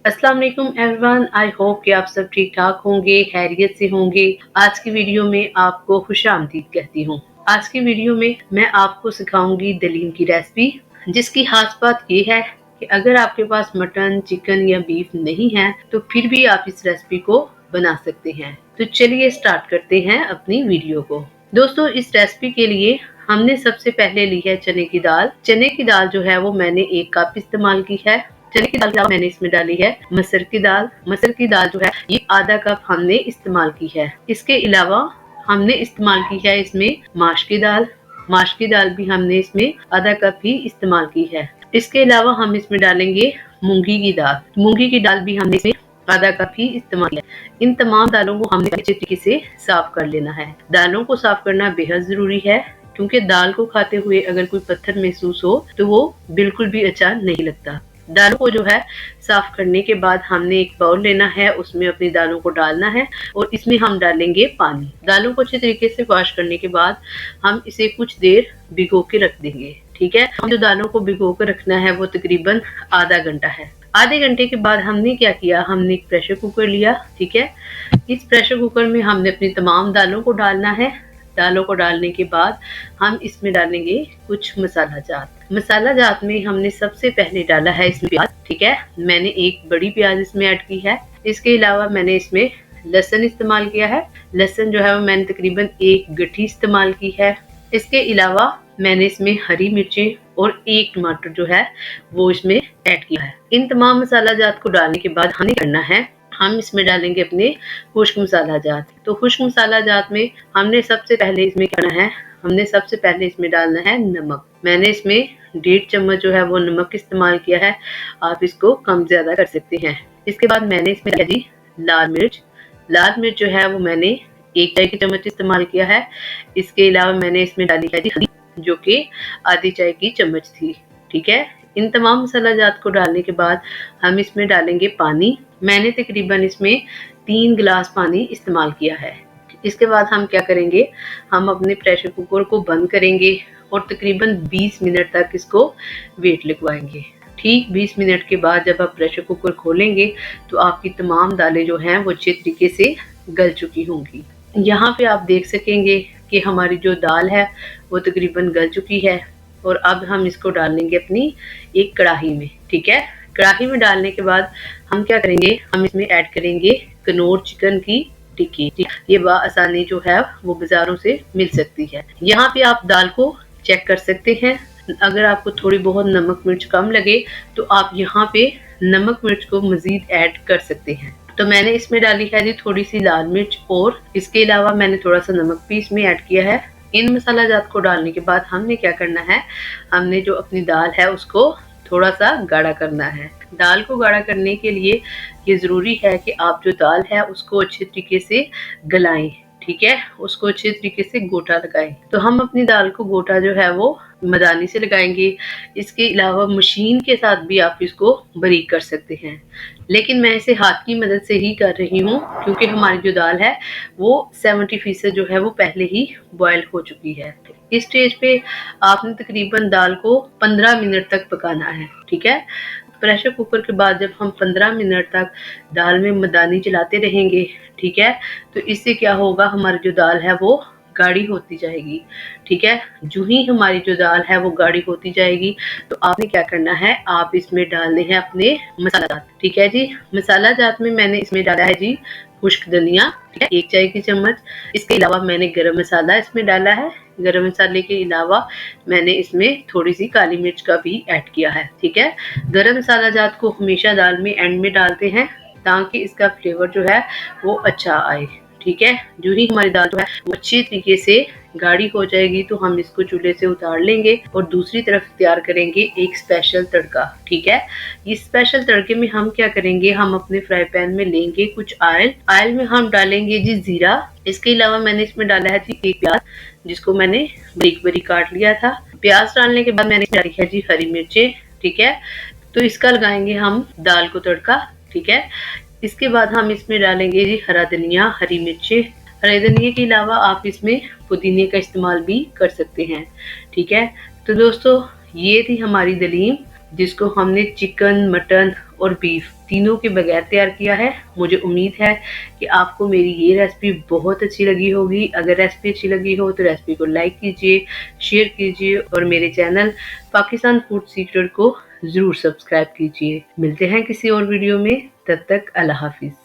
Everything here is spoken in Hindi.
अस्सलाम वालेकुम एवरीवन। आई होप कि आप सब ठीक ठाक होंगे, खैरियत से होंगे। आज की वीडियो में आपको खुशामदीद कहती हूँ। आज की वीडियो में मैं आपको सिखाऊंगी दलीम की रेसिपी, जिसकी खास बात ये है कि अगर आपके पास मटन, चिकन या बीफ नहीं है तो फिर भी आप इस रेसिपी को बना सकते हैं। तो चलिए स्टार्ट करते हैं अपनी वीडियो को। दोस्तों, इस रेसिपी के लिए हमने सबसे पहले ली है चने की दाल। चने की दाल जो है वो मैंने 1 कप इस्तेमाल की है। चने की दाल के अलावा मैंने इसमें डाली है मसर की दाल। मसर की दाल जो है ये आधा कप हमने इस्तेमाल की है। इसके अलावा हमने इस्तेमाल की है इसमें माश की दाल। माश की दाल भी हमने इसमें आधा कप ही इस्तेमाल की है। इसके अलावा हम इसमें डालेंगे मूंगी की दाल। मूंगी की दाल भी हमने इसमें आधा कप ही इस्तेमाल किया। इन तमाम दालों को हमने अच्छे तरीके से साफ कर लेना है। दालों को साफ करना बेहद जरूरी है, क्योंकि दाल को खाते हुए अगर कोई पत्थर महसूस हो तो वो बिल्कुल भी अच्छा नहीं लगता। दालों को जो है साफ करने के बाद हमने एक बाउल लेना है, उसमें अपनी दालों को डालना है और इसमें हम डालेंगे पानी। दालों को अच्छे तरीके से वॉश करने के बाद हम इसे कुछ देर भिगो के रख देंगे। ठीक है, हम जो दालों को भिगो कर रखना है वो तकरीबन आधा घंटा है। आधे घंटे के बाद हमने क्या किया, हमने एक प्रेशर कुकर लिया। ठीक है, इस प्रेशर कुकर में हमने अपनी तमाम दालों को डालना है। दालों को डालने के बाद हम इसमें डालेंगे कुछ मसाला जात। मसाला जात में हमने सबसे पहले डाला है इसमें प्याज। ठीक है, मैंने एक बड़ी प्याज इसमें ऐड की है। इसके अलावा मैंने इसमें लहसुन इस्तेमाल किया है। लहसुन जो है वो मैंने तकरीबन 1 गट्ठी इस्तेमाल की है। इसके अलावा मैंने इसमें हरी मिर्चें और 1 टमाटर जो है वो इसमें ऐड किया है। इन तमाम मसाला जात को डालने के बाद हमें करना है, हम इसमें डालेंगे अपने खुश्क मसाला जात। तो खुश्क मसाला जात में हमने सबसे पहले इसमें करना है, हमने सबसे पहले इसमें डालना है नमक। मैंने इसमें 1.5 चम्मच जो है वो नमक इस्तेमाल किया है। आप इसको कम ज्यादा कर सकते हैं। इसके बाद मैंने इसमें डाला जी लाल मिर्च। लाल मिर्च जो है वो मैंने 1 चाय की चम्मच इस्तेमाल किया है। इसके अलावा मैंने इसमें डाली है जी हल्दी, जो कि आधी चाय की चम्मच थी। ठीक है, इन तमाम मसाला जात को डालने के बाद हम इसमें डालेंगे पानी। मैंने तकरीबन इसमें 3 गिलास पानी इस्तेमाल किया है। इसके बाद हम क्या करेंगे, हम अपने प्रेशर कुकर को बंद करेंगे और तकरीबन 20 मिनट तक इसको वेट लगवाएंगे। ठीक 20 मिनट के बाद जब आप प्रेशर कुकर खोलेंगे तो आपकी तमाम दालें जो हैं वो अच्छे तरीके से गल चुकी होंगी। यहाँ पे आप देख सकेंगे कि हमारी जो दाल है वो तकरीबन गल चुकी है। और अब हम इसको डालेंगे अपनी एक कढ़ाई में। ठीक है, कढ़ाई में डालने के बाद हम क्या करेंगे, हम इसमें ऐड करेंगे कनौर चिकन की टिक्की। ये आसानी जो है वो बाजारों से मिल सकती है। यहाँ पे आप दाल को चेक कर सकते हैं। अगर आपको थोड़ी बहुत नमक मिर्च कम लगे तो आप यहाँ पे नमक मिर्च को मजीद ऐड कर सकते हैं। तो मैंने इसमें डाली है जी थोड़ी सी लाल मिर्च और इसके अलावा मैंने थोड़ा सा नमक भी इसमें ऐड किया है। इन मसाला जात को डालने के बाद हमने क्या करना है, हमने जो अपनी दाल है उसको थोड़ा सा गाढ़ा करना है। दाल को गाढ़ा करने के लिए ये ज़रूरी है कि आप जो दाल है उसको अच्छे तरीके से गलाएं। ठीक है, उसको अच्छे तरीके से गोटा लगाएं। तो हम अपनी दाल को गोटा जो है वो मदानी से लगाएंगे। इसके अलावा मशीन के साथ भी आप इसको बारीक कर सकते हैं, लेकिन मैं इसे हाथ की मदद से ही कर रही हूँ, क्योंकि हमारी जो दाल है वो 70% जो है वो पहले ही बॉयल हो चुकी है। इस स्टेज पे आपने तकरीबन दाल को 15 मिनट तक पकाना है। ठीक है, प्रेशर कुकर के बाद जब हम 15 मिनट तक दाल में मदानी चलाते रहेंगे, ठीक है, तो इससे क्या होगा, हमारी जो दाल है वो गाढ़ी होती जाएगी। ठीक है, जो ही हमारी जो दाल है वो गाढ़ी होती जाएगी तो आपने क्या करना है, आप इसमें डालने हैं अपने मसाला जात। ठीक है जी, मसाला जात में मैंने इसमें डाला है जी खुश्क धनिया, 1 चाय की चम्मच। इसके अलावा मैंने गरम मसाला इसमें डाला है। गरम मसाले के अलावा मैंने इसमें थोड़ी सी काली मिर्च का भी ऐड किया है। ठीक है, गरम मसाला जात को हमेशा दाल में एंड में डालते हैं ताकि इसका फ्लेवर जो है वो अच्छा आए। ठीक है, जो ही हमारी दाल जो है वो अच्छी तरीके से गाढ़ी हो जाएगी तो हम इसको चूल्हे से उतार लेंगे और दूसरी तरफ तैयार करेंगे एक स्पेशल तड़का। ठीक है, इस स्पेशल तड़के में हम क्या करेंगे, हम अपने फ्राई पैन में लेंगे कुछ ऑयल। ऑयल में हम डालेंगे जी जीरा। इसके अलावा मैंने इसमें डाला है जी 1 प्याज, जिसको मैंने बारीक बारीक काट लिया था। प्याज डालने के बाद मैंने इसमें डाली है जी हरी मिर्चें। ठीक है, तो इसका लगाएंगे हम दाल को तड़का। ठीक है, इसके बाद हम इसमें डालेंगे जी हरा धनिया, हरी मिर्चें। हरे धनिया के अलावा आप इसमें पुदीने का इस्तेमाल भी कर सकते हैं। ठीक है, तो दोस्तों ये थी हमारी दलीम जिसको हमने चिकन, मटन और बीफ तीनों के बगैर तैयार किया है। मुझे उम्मीद है कि आपको मेरी ये रेसिपी बहुत अच्छी लगी होगी। अगर रेसिपी अच्छी लगी हो तो रेसिपी को लाइक कीजिए, शेयर कीजिए और मेरे चैनल पाकिस्तान फूड सीक्रेट को ज़रूर सब्सक्राइब कीजिए। मिलते हैं किसी और वीडियो में, तब तक अल्लाह हाफ़िज़।